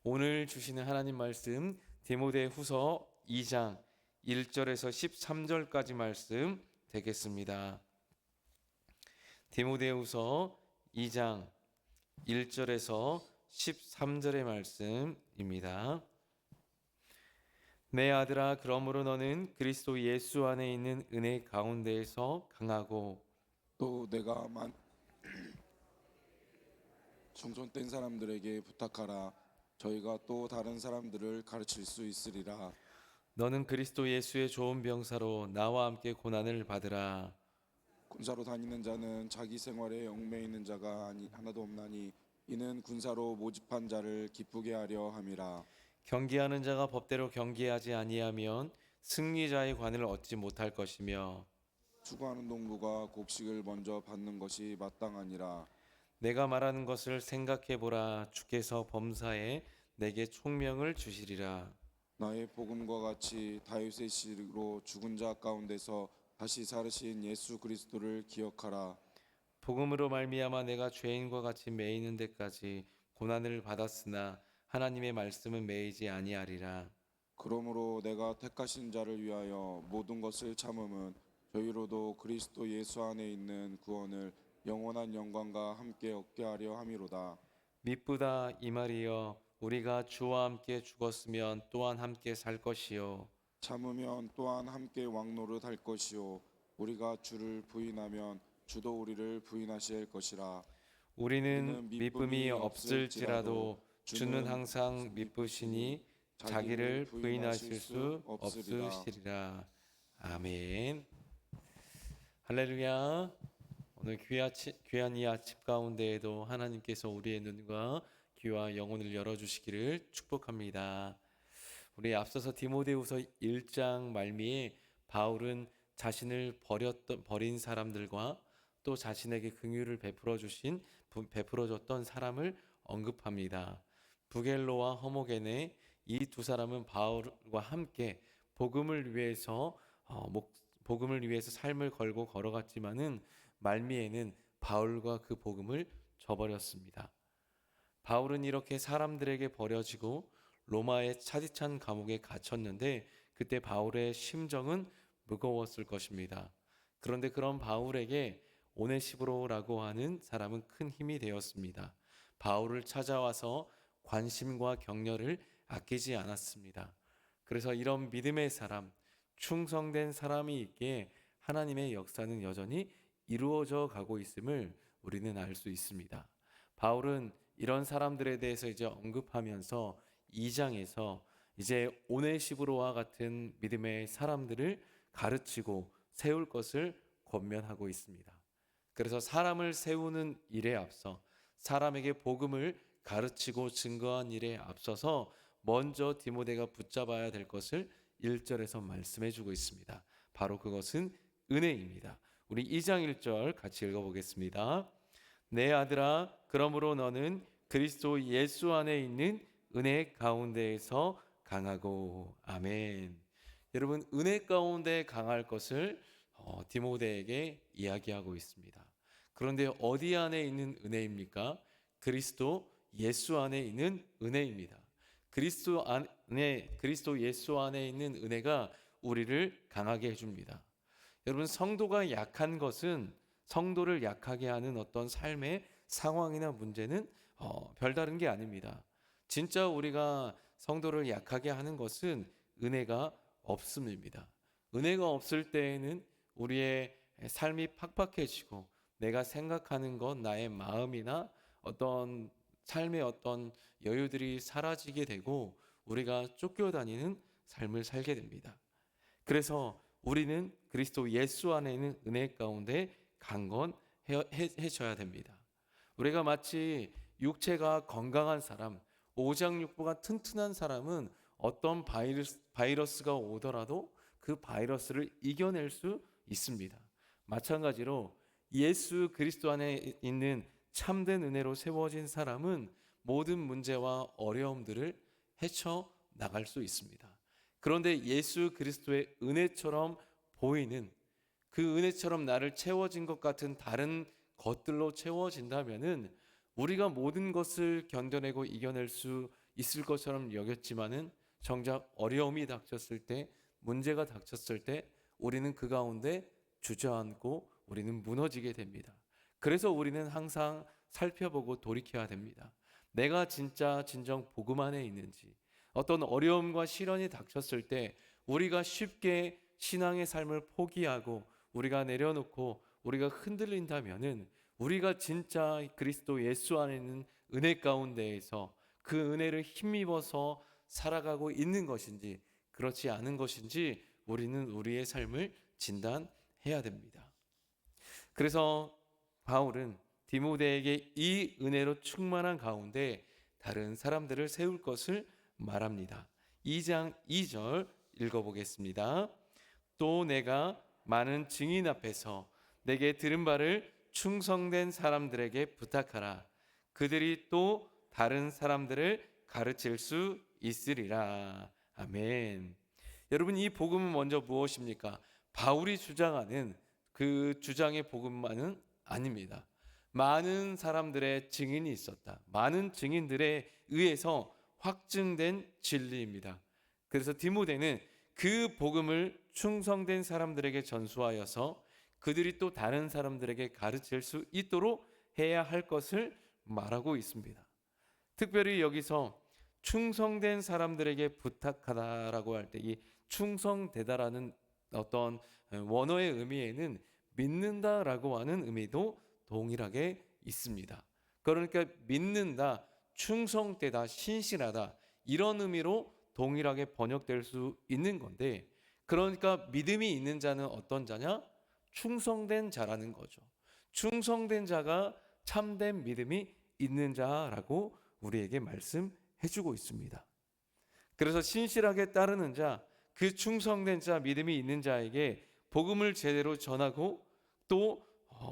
오늘 주시는 하나님 말씀 디모데후서 2장 1절에서 13절까지 말씀 되겠습니다. 디모데후서 2장 1절에서 13절의 말씀입니다. 내 아들아, 그러므로 너는 그리스도 예수 안에 있는 은혜 가운데에서 강하고 또 내가 청천된 사람들에게 부탁하라. 저희가 또 다른 사람들을 가르칠 수 있으리라. 너는 그리스도 예수의 좋은 병사로 나와 함께 고난을 받으라. 군사로 다니는 자는 자기 생활에 얽매이는 있는 자가 하나도 없나니 이는 군사로 모집한 자를 기쁘게 하려 함이라. 경기하는 자가 법대로 경기하지 아니하면 승리자의 관을 얻지 못할 것이며 추구하는 농부가 곡식을 먼저 받는 것이 마땅하니라. 내가 말하는 것을 생각해 보라. 주께서 범사에 내게 총명을 주시리라. 나의 복음과 같이 다윗의 씨로 죽은 자 가운데서 다시 살으신 예수 그리스도를 기억하라. 복음으로 말미암아 내가 죄인과 같이 매이는 데까지 고난을 받았으나 하나님의 말씀은 매이지 아니하리라. 그러므로 내가 택하신 자를 위하여 모든 것을 참음은 저희로도 그리스도 예수 안에 있는 구원을 영원한 영광과 함께 얻게 하려 함이로다. 미쁘다 이 말이여, 우리가 주와 함께 죽었으면 또한 함께 살 것이요 참으면 또한 함께 왕노릇 할 것이요 우리가 주를 부인하면 주도 우리를 부인하실 것이라. 우리는 미쁨이 없을지라도 주는 항상 미쁘시니 자기를 부인하실 수 없으시리라. 아멘. 할렐루야. 오늘 귀한 이 아침 가운데에도 하나님께서 우리의 눈과 귀와 영혼을 열어주시기를 축복합니다. 우리 앞서서 디모데후서 1장 말미에 바울은 자신을 버린 사람들과 또 자신에게 긍휼을 베풀어줬던 사람을 언급합니다. 부겔로와 허모게네, 이 두 사람은 바울과 함께 복음을 위해서 삶을 걸고 걸어갔지만은 말미에는 바울과 그 복음을 저버렸습니다. 바울은 이렇게 사람들에게 버려지고 로마의 차디찬 감옥에 갇혔는데 그때 바울의 심정은 무거웠을 것입니다. 그런데 그런 바울에게 오네시브로라고 하는 사람은 큰 힘이 되었습니다. 바울을 찾아와서 관심과 격려를 아끼지 않았습니다. 그래서 이런 믿음의 사람, 충성된 사람이 있기에 하나님의 역사는 여전히 이루어져 가고 있음을 우리는 알 수 있습니다. 바울은 이런 사람들에 대해서 이제 언급하면서 2장에서 이제 오네시브로와 같은 믿음의 사람들을 가르치고 세울 것을 권면하고 있습니다. 그래서 사람을 세우는 일에 앞서 사람에게 복음을 가르치고 증거한 일에 앞서서 먼저 디모데가 붙잡아야 될 것을 1절에서 말씀해 주고 있습니다. 바로 그것은 은혜입니다. 우리 2장 1절 같이 읽어보겠습니다. 내 아들아, 그러므로 너는 그리스도 예수 안에 있는 은혜 가운데에서 강하고. 아멘. 여러분, 은혜 가운데 강할 것을 디모데에게 이야기하고 있습니다. 그런데 어디 안에 있는 은혜입니까? 그리스도 예수 안에 있는 은혜입니다. 그리스도 예수 안에 있는 은혜가 우리를 강하게 해줍니다. 여러분, 성도가 약한 것은 성도를 약하게 하는 어떤 삶의 상황이나 문제는 별다른 게 아닙니다. 진짜 우리가 성도를 약하게 하는 것은 은혜가 없음입니다. 은혜가 없을 때에는 우리의 삶이 팍팍해지고 내가 생각하는 것, 나의 마음이나 어떤 삶의 어떤 여유들이 사라지게 되고 우리가 쫓겨다니는 삶을 살게 됩니다. 그래서 우리는 그리스도 예수 안에 있는 은혜 가운데 강건해져야 됩니다. 우리가 마치 육체가 건강한 사람, 오장육부가 튼튼한 사람은 어떤 바이러스가 오더라도 그 바이러스를 이겨낼 수 있습니다. 마찬가지로 예수 그리스도 안에 있는 참된 은혜로 세워진 사람은 모든 문제와 어려움들을 헤쳐나갈 수 있습니다. 그런데 예수 그리스도의 은혜처럼 보이는 그 은혜처럼 나를 채워진 것 같은 다른 것들로 채워진다면은 우리가 모든 것을 견뎌내고 이겨낼 수 있을 것처럼 여겼지만은 정작 어려움이 닥쳤을 때, 문제가 닥쳤을 때 우리는 그 가운데 주저앉고 우리는 무너지게 됩니다. 그래서 우리는 항상 살펴보고 돌이켜야 됩니다. 내가 진짜 진정 복음 안에 있는지, 어떤 어려움과 시련이 닥쳤을 때 우리가 쉽게 신앙의 삶을 포기하고 우리가 내려놓고 우리가 흔들린다면은 우리가 진짜 그리스도 예수 안에 있는 은혜 가운데에서 그 은혜를 힘입어서 살아가고 있는 것인지 그렇지 않은 것인지 우리는 우리의 삶을 진단해야 됩니다. 그래서 바울은 디모데에게 이 은혜로 충만한 가운데 다른 사람들을 세울 것을 말합니다. 2장 2절 읽어보겠습니다. 또 내가 많은 증인 앞에서 내게 들은 바를 충성된 사람들에게 부탁하라. 그들이 또 다른 사람들을 가르칠 수 있으리라. 아멘. 여러분, 이 복음은 먼저 무엇입니까? 바울이 주장하는 그 주장의 복음만은 아닙니다. 많은 사람들의 증인이 있었다. 많은 증인들에 의해서 확증된 진리입니다. 그래서 디모데는 그 복음을 충성된 사람들에게 전수하여서 그들이 또 다른 사람들에게 가르칠 수 있도록 해야 할 것을 말하고 있습니다. 특별히 여기서 충성된 사람들에게 부탁하다라고 할 때 이 충성되다라는 어떤 원어의 의미에는 믿는다라고 하는 의미도 동일하게 있습니다. 그러니까 믿는다, 충성되다, 신실하다 이런 의미로 동일하게 번역될 수 있는 건데, 그러니까 믿음이 있는 자는 어떤 자냐? 충성된 자라는 거죠. 충성된 자가 참된 믿음이 있는 자라고 우리에게 말씀해주고 있습니다. 그래서 신실하게 따르는 자, 그 충성된 자, 믿음이 있는 자에게 복음을 제대로 전하고 또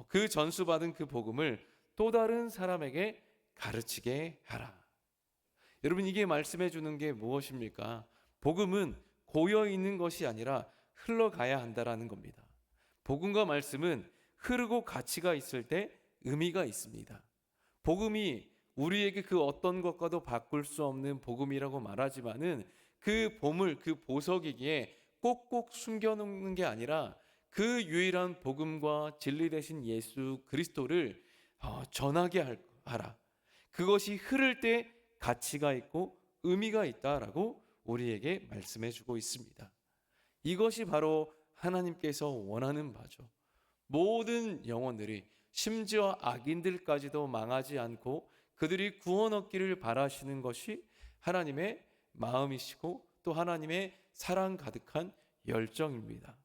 그 전수받은 그 복음을 또 다른 사람에게 가르치게 하라. 여러분, 이게 말씀해 주는 게 무엇입니까? 복음은 고여 있는 것이 아니라 흘러가야 한다라는 겁니다. 복음과 말씀은 흐르고 가치가 있을 때 의미가 있습니다. 복음이 우리에게 그 어떤 것과도 바꿀 수 없는 복음이라고 말하지만은 그 보물, 그 보석이기에 꼭꼭 숨겨놓는 게 아니라 그 유일한 복음과 진리 되신 예수 그리스도를 전하게 하라. 그것이 흐를 때 가치가 있고 의미가 있다라고 우리에게 말씀해 주고 있습니다. 이것이 바로 하나님께서 원하는 바죠. 모든 영혼들이, 심지어 악인들까지도 망하지 않고 그들이 구원 얻기를 바라시는 것이 하나님의 마음이시고 또 하나님의 사랑 가득한 열정입니다.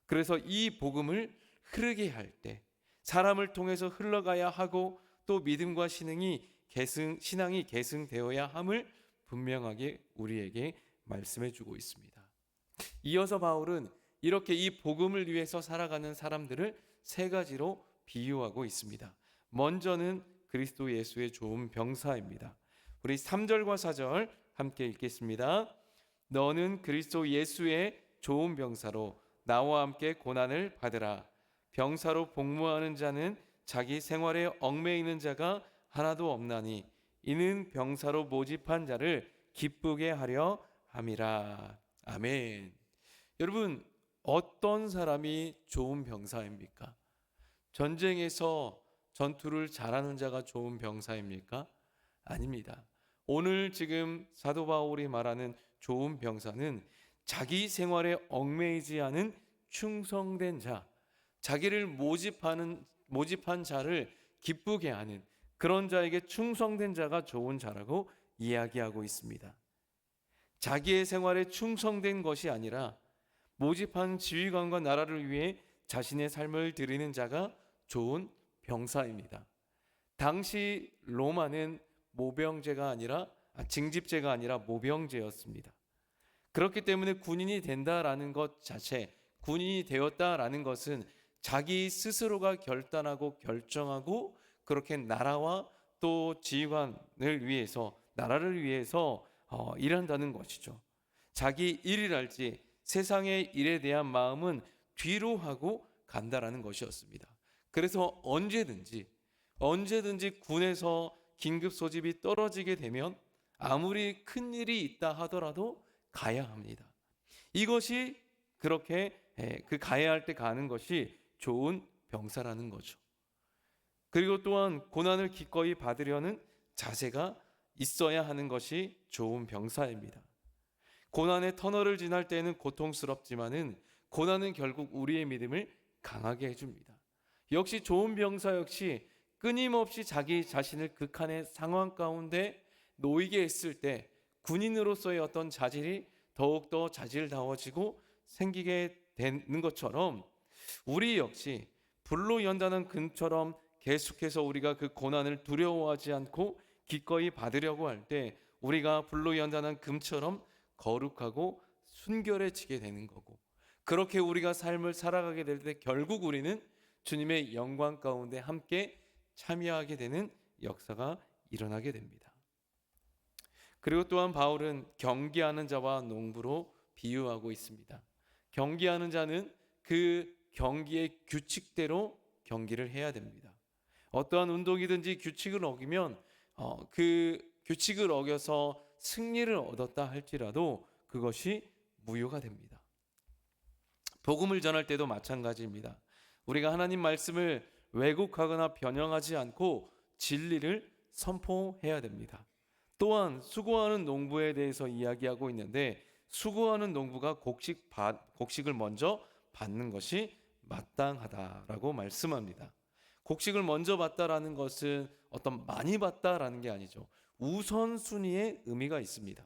그래서 이 복음을 흐르게 할 때 사람을 통해서 흘러가야 하고 또 믿음과 신앙이 계승되어야 함을 분명하게 우리에게 말씀해 주고 있습니다. 이어서 바울은 이렇게 이 복음을 위해서 살아가는 사람들을 세 가지로 비유하고 있습니다. 먼저는 그리스도 예수의 좋은 병사입니다. 우리 3절과 4절 함께 읽겠습니다. 너는 그리스도 예수의 좋은 병사로 나와 함께 고난을 받으라. 병사로 복무하는 자는 자기 생활에 얽매이는 자가 하나도 없나니 이는 병사로 모집한 자를 기쁘게 하려 함이라. 아멘. 여러분, 어떤 사람이 좋은 병사입니까? 전쟁에서 전투를 잘하는 자가 좋은 병사입니까? 아닙니다. 오늘 지금 사도 바울이 말하는 좋은 병사는 자기 생활에 얽매이지 않은 충성된 자, 자기를 모집한 자를 기쁘게 하는 그런 자에게 충성된 자가 좋은 자라고 이야기하고 있습니다. 자기의 생활에 충성된 것이 아니라 모집한 지휘관과 나라를 위해 자신의 삶을 드리는 자가 좋은 병사입니다. 당시 로마는 징집제가 아니라 모병제였습니다. 그렇기 때문에 군인이 된다라는 것 자체, 군인이 되었다라는 것은 자기 스스로가 결단하고 결정하고 그렇게 나라와 또 지휘관을 위해서, 나라를 위해서 일한다는 것이죠. 자기 일이랄지 세상의 일에 대한 마음은 뒤로 하고 간다라는 것이었습니다. 그래서 언제든지 군에서 긴급 소집이 떨어지게 되면 아무리 큰 일이 있다 하더라도 가야 합니다. 이것이 그렇게 그 가야 할 때 가는 것이 좋은 병사라는 거죠. 그리고 또한 고난을 기꺼이 받으려는 자세가 있어야 하는 것이 좋은 병사입니다. 고난의 터널을 지날 때는 고통스럽지만은 고난은 결국 우리의 믿음을 강하게 해줍니다. 역시 좋은 병사 역시 끊임없이 자기 자신을 극한의 상황 가운데 놓이게 했을 때 군인으로서의 어떤 자질이 더욱더 자질다워지고 생기게 되는 것처럼 우리 역시 불로 연단한 금처럼 계속해서 우리가 그 고난을 두려워하지 않고 기꺼이 받으려고 할 때 우리가 불로 연단한 금처럼 거룩하고 순결해지게 되는 거고, 그렇게 우리가 삶을 살아가게 될 때 결국 우리는 주님의 영광 가운데 함께 참여하게 되는 역사가 일어나게 됩니다. 그리고 또한 바울은 경기하는 자와 농부로 비유하고 있습니다. 경기하는 자는 그 경기의 규칙대로 경기를 해야 됩니다. 어떠한 운동이든지 규칙을 어기면 그 규칙을 어겨서 승리를 얻었다 할지라도 그것이 무효가 됩니다. 복음을 전할 때도 마찬가지입니다. 우리가 하나님 말씀을 왜곡하거나 변형하지 않고 진리를 선포해야 됩니다. 또한 수고하는 농부에 대해서 이야기하고 있는데, 수고하는 농부가 곡식을 먼저 받는 것이 마땅하다라고 말씀합니다. 곡식을 먼저 받다라는 것은 어떤 많이 받다라는 게 아니죠. 우선순위의 의미가 있습니다.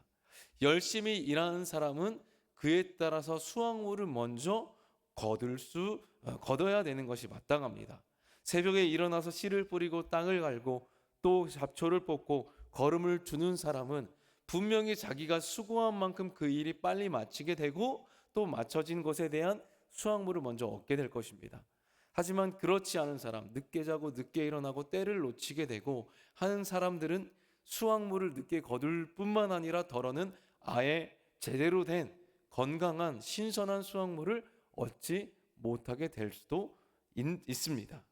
열심히 일하는 사람은 그에 따라서 수확물을 먼저 거둬야 되는 것이 마땅합니다. 새벽에 일어나서 씨를 뿌리고 땅을 갈고 또 잡초를 뽑고 거름을 두는 사람은 분명히 자기가 수고한 만큼 그 일이 빨리 마치게 되고 또 맞춰진 것에 대한 수확물을 먼저 얻게 될 것입니다. 하지만 그렇지 않은 사람, 늦게 자고 늦게 일어나고 때를 놓치게 되고 하는 사람들은 수확물을 늦게 거둘 뿐만 아니라 더러는 아예 제대로 된 건강한 신선한 수확물을 얻지 못하게 될 수도 있습니다.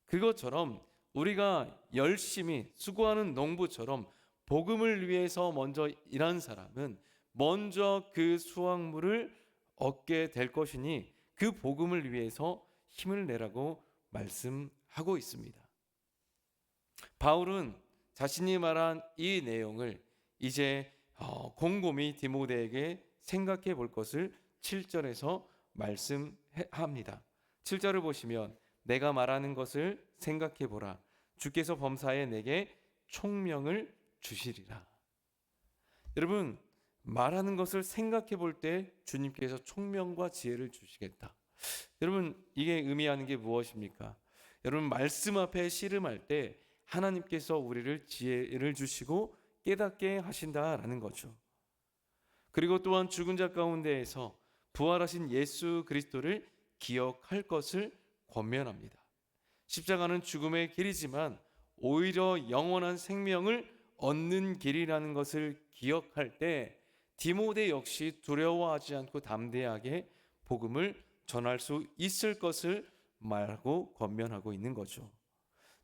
그것처럼 우리가 열심히 수고하는 농부처럼 복음을 위해서 먼저 일한 사람은 먼저 그 수확물을 얻게 될 것이니 그 복음을 위해서 힘을 내라고 말씀하고 있습니다. 바울은 자신이 말한 이 내용을 이제 곰곰이 디모데에게 생각해 볼 것을 7절에서 말씀합니다. 7절을 보시면 내가 말하는 것을 생각해 보라. 주께서 범사에 내게 총명을 주시리라. 여러분, 말하는 것을 생각해 볼 때 주님께서 총명과 지혜를 주시겠다. 여러분, 이게 의미하는 게 무엇입니까? 여러분, 말씀 앞에 씨름할 때 하나님께서 우리를 지혜를 주시고 깨닫게 하신다라는 거죠. 그리고 또한 죽은 자 가운데에서 부활하신 예수 그리스도를 기억할 것을 권면합니다. 십자가는 죽음의 길이지만 오히려 영원한 생명을 얻는 길이라는 것을 기억할 때 디모데 역시 두려워하지 않고 담대하게 복음을 전할 수 있을 것을 말하고 권면하고 있는 거죠.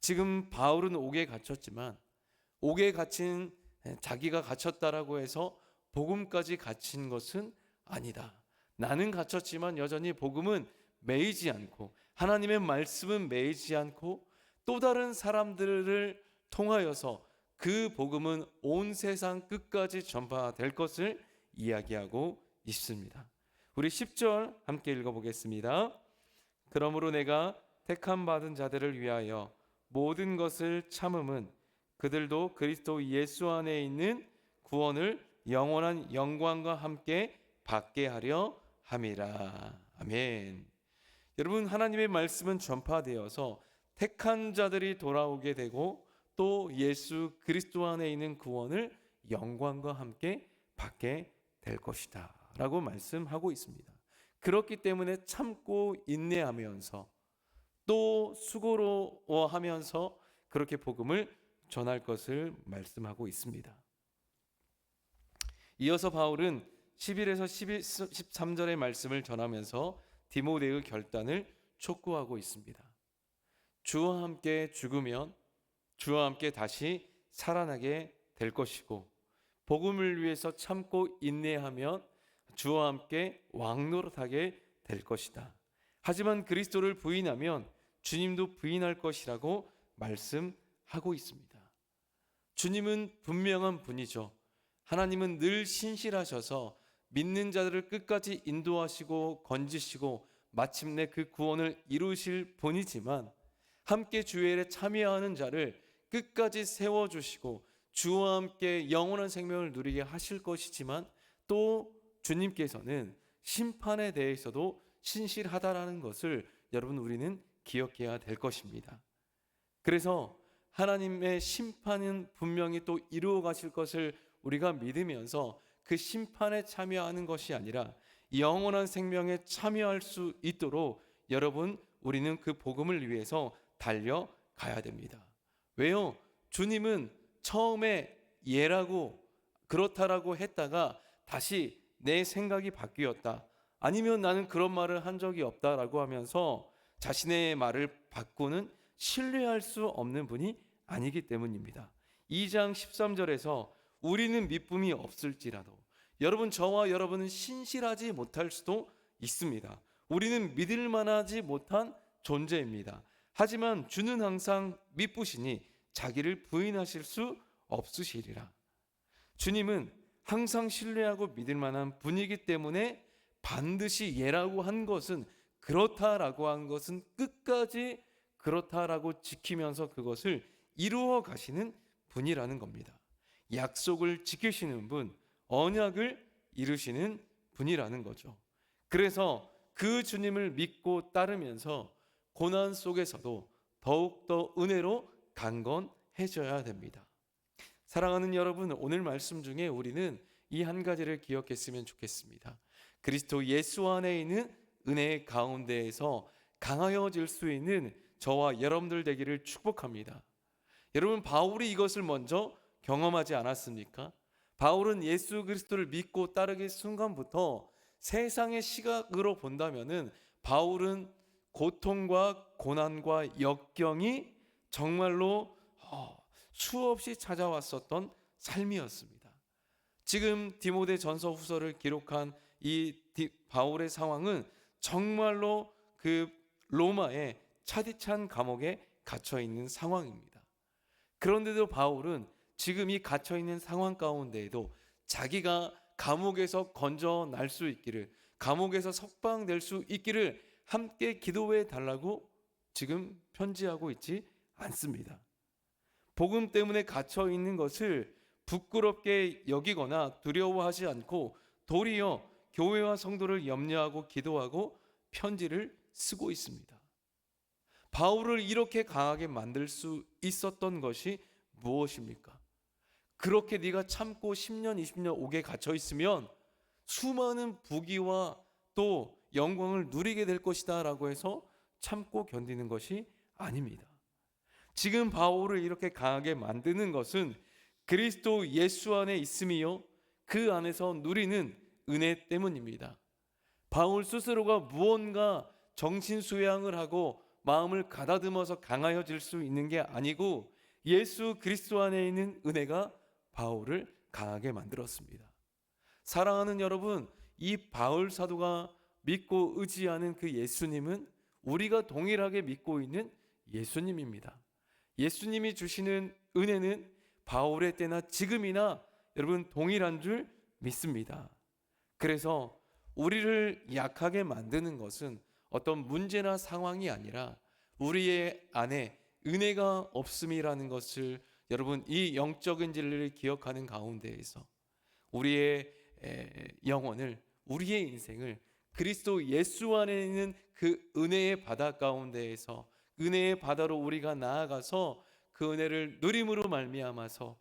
지금 바울은 옥에 갇혔지만 옥에 갇힌 자기가 갇혔다라고 해서 복음까지 갇힌 것은 아니다. 나는 갇혔지만 여전히 복음은 매이지 않고 하나님의 말씀은 매이지 않고 또 다른 사람들을 통하여서 그 복음은 온 세상 끝까지 전파될 것을 이야기하고 있습니다. 우리 10절 함께 읽어보겠습니다. 그러므로 내가 택함 받은 자들을 위하여 모든 것을 참음은 그들도 그리스도 예수 안에 있는 구원을 영원한 영광과 함께 받게 하려 함이라. 아멘. 여러분, 하나님의 말씀은 전파되어서 택한 자들이 돌아오게 되고 또 예수 그리스도 안에 있는 구원을 영광과 함께 받게 될 것이다 라고 말씀하고 있습니다. 그렇기 때문에 참고 인내하면서 또 수고로워하면서 그렇게 복음을 전할 것을 말씀하고 있습니다. 이어서 바울은 11에서 13절의 말씀을 전하면서 디모데의 결단을 촉구하고 있습니다. 주와 함께 죽으면 주와 함께 다시 살아나게 될 것이고 복음을 위해서 참고 인내하면 주와 함께 왕노릇하게 될 것이다. 하지만 그리스도를 부인하면 주님도 부인할 것이라고 말씀하고 있습니다. 주님은 분명한 분이죠. 하나님은 늘 신실하셔서 믿는 자들을 끝까지 인도하시고 건지시고 마침내 그 구원을 이루실 분이지만 함께 주의 일에 참여하는 자를 끝까지 세워주시고 주와 함께 영원한 생명을 누리게 하실 것이지만 또 주님께서는 심판에 대해서도 신실하다라는 것을 여러분 우리는 기억해야 될 것입니다. 그래서 하나님의 심판은 분명히 또 이루어 가실 것을 우리가 믿으면서 그 심판에 참여하는 것이 아니라 영원한 생명에 참여할 수 있도록 여러분 우리는 그 복음을 위해서 달려가야 됩니다. 왜요? 주님은 처음에 예라고 그렇다라고 했다가 다시 내 생각이 바뀌었다, 아니면 나는 그런 말을 한 적이 없다라고 하면서 자신의 말을 바꾸는 신뢰할 수 없는 분이 아니기 때문입니다. 2장 13절에서 우리는 미쁨이 없을지라도, 여러분 저와 여러분은 신실하지 못할 수도 있습니다. 우리는 믿을 만하지 못한 존재입니다. 하지만 주는 항상 미쁘시니 자기를 부인하실 수 없으시리라. 주님은 항상 신뢰하고 믿을 만한 분이기 때문에 반드시 예라고 한 것은 그렇다라고 한 것은 끝까지 그렇다라고 지키면서 그것을 이루어 가시는 분이라는 겁니다. 약속을 지키시는 분, 언약을 이루시는 분이라는 거죠. 그래서 그 주님을 믿고 따르면서 고난 속에서도 더욱더 은혜로 강건해져야 됩니다. 사랑하는 여러분, 오늘 말씀 중에 우리는 이 한 가지를 기억했으면 좋겠습니다. 그리스도 예수 안에 있는 은혜 가운데에서 강하여질 수 있는 저와 여러분들 되기를 축복합니다. 여러분, 바울이 이것을 먼저 경험하지 않았습니까? 바울은 예수 그리스도를 믿고 따르기 순간부터 세상의 시각으로 본다면은 바울은 고통과 고난과 역경이 정말로 수없이 찾아왔었던 삶이었습니다. 지금 디모데 전서 후서를 기록한 이 바울의 상황은 정말로 그 로마의 차디찬 감옥에 갇혀 있는 상황입니다. 그런데도 바울은 지금 이 갇혀 있는 상황 가운데에도 자기가 감옥에서 건져날 수 있기를, 감옥에서 석방될 수 있기를 함께 기도해 달라고 지금 편지하고 있지 않습니다. 복음 때문에 갇혀 있는 것을 부끄럽게 여기거나 두려워하지 않고 도리어 교회와 성도를 염려하고 기도하고 편지를 쓰고 있습니다. 바울을 이렇게 강하게 만들 수 있었던 것이 무엇입니까? 그렇게 네가 참고 10년 20년 옥에 갇혀 있으면 수많은 부귀와 또 영광을 누리게 될 것이다 라고 해서 참고 견디는 것이 아닙니다. 지금 바울을 이렇게 강하게 만드는 것은 그리스도 예수 안에 있음이요 그 안에서 누리는 은혜 때문입니다. 바울 스스로가 무언가 정신 수양을 하고 마음을 가다듬어서 강하여질 수 있는 게 아니고 예수 그리스도 안에 있는 은혜가 바울을 강하게 만들었습니다. 사랑하는 여러분, 이 바울 사도가 믿고 의지하는 그 예수님은 우리가 동일하게 믿고 있는 예수님입니다. 예수님이 주시는 은혜는 바울의 때나 지금이나 여러분 동일한 줄 믿습니다. 그래서 우리를 약하게 만드는 것은 어떤 문제나 상황이 아니라 우리의 안에 은혜가 없음이라는 것을 여러분 이 영적인 진리를 기억하는 가운데에서 우리의 영혼을, 우리의 인생을 그리스도 예수 안에 있는 그 은혜의 바다 가운데에서 은혜의 바다로 우리가 나아가서 그 은혜를 누림으로 말미암아서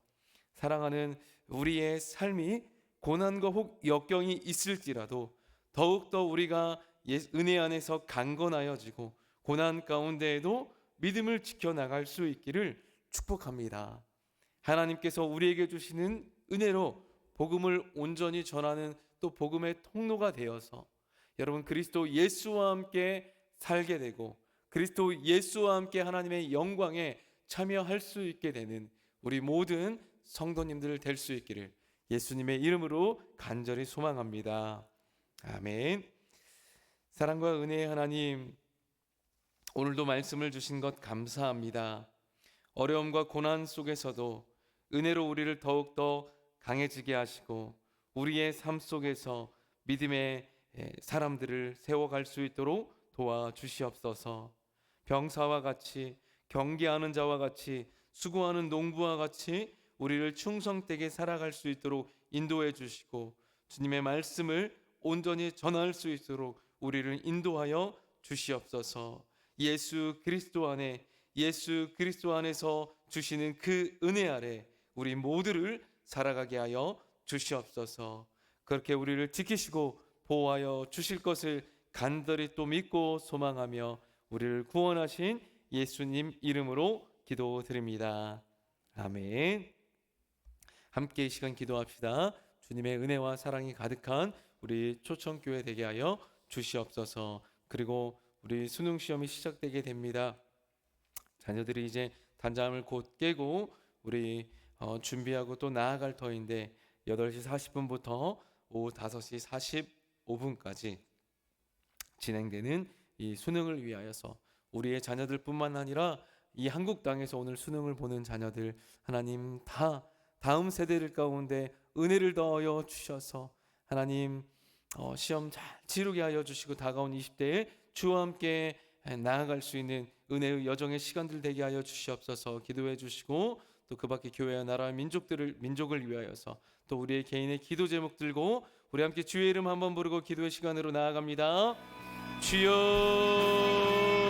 사랑하는 우리의 삶이 고난과 혹 역경이 있을지라도 더욱더 우리가 은혜 안에서 강건하여지고 고난 가운데에도 믿음을 지켜나갈 수 있기를 축복합니다. 하나님께서 우리에게 주시는 은혜로 복음을 온전히 전하는 또 복음의 통로가 되어서 여러분 그리스도 예수와 함께 살게 되고 그리스도 예수와 함께 하나님의 영광에 참여할 수 있게 되는 우리 모든 성도님들 될 수 있기를 예수님의 이름으로 간절히 소망합니다. 아멘. 사랑과 은혜의 하나님, 오늘도 말씀을 주신 것 감사합니다. 어려움과 고난 속에서도 은혜로 우리를 더욱더 강해지게 하시고 우리의 삶 속에서 믿음의 사람들을 세워갈 수 있도록 도와주시옵소서. 병사와 같이, 경계하는 자와 같이, 수고하는 농부와 같이 우리를 충성되게 살아갈 수 있도록 인도해 주시고 주님의 말씀을 온전히 전할 수 있도록 우리를 인도하여 주시옵소서. 예수 그리스도 안에서 주시는 그 은혜 아래 우리 모두를 살아가게 하여 주시옵소서. 그렇게 우리를 지키시고 보호하여 주실 것을 간절히 또 믿고 소망하며 우리를 구원하신 예수님 이름으로 기도드립니다. 아멘. 함께 이 시간 기도합시다. 주님의 은혜와 사랑이 가득한 우리 초청교회 되게 하여 주시옵소서. 그리고 우리 수능 시험이 시작되게 됩니다. 자녀들이 이제 단잠을 곧 깨고 우리 준비하고 또 나아갈 터인데 8시 40분부터 오후 5시 45분까지 진행되는 이 수능을 위하여서 우리의 자녀들뿐만 아니라 이 한국 땅에서 오늘 수능을 보는 자녀들 하나님 다 다음 세대들 가운데 은혜를 더하여 주셔서 하나님 시험 잘 치르게 하여 주시고 다가온 20대에 주와 함께 나아갈 수 있는 은혜의 여정의 시간들 되게 하여 주시옵소서. 기도해 주시고 또 그 밖에 교회와 나라 민족을 위하여서 또 우리의 개인의 기도 제목 들고 우리 함께 주의 이름 한번 부르고 기도의 시간으로 나아갑니다. 주여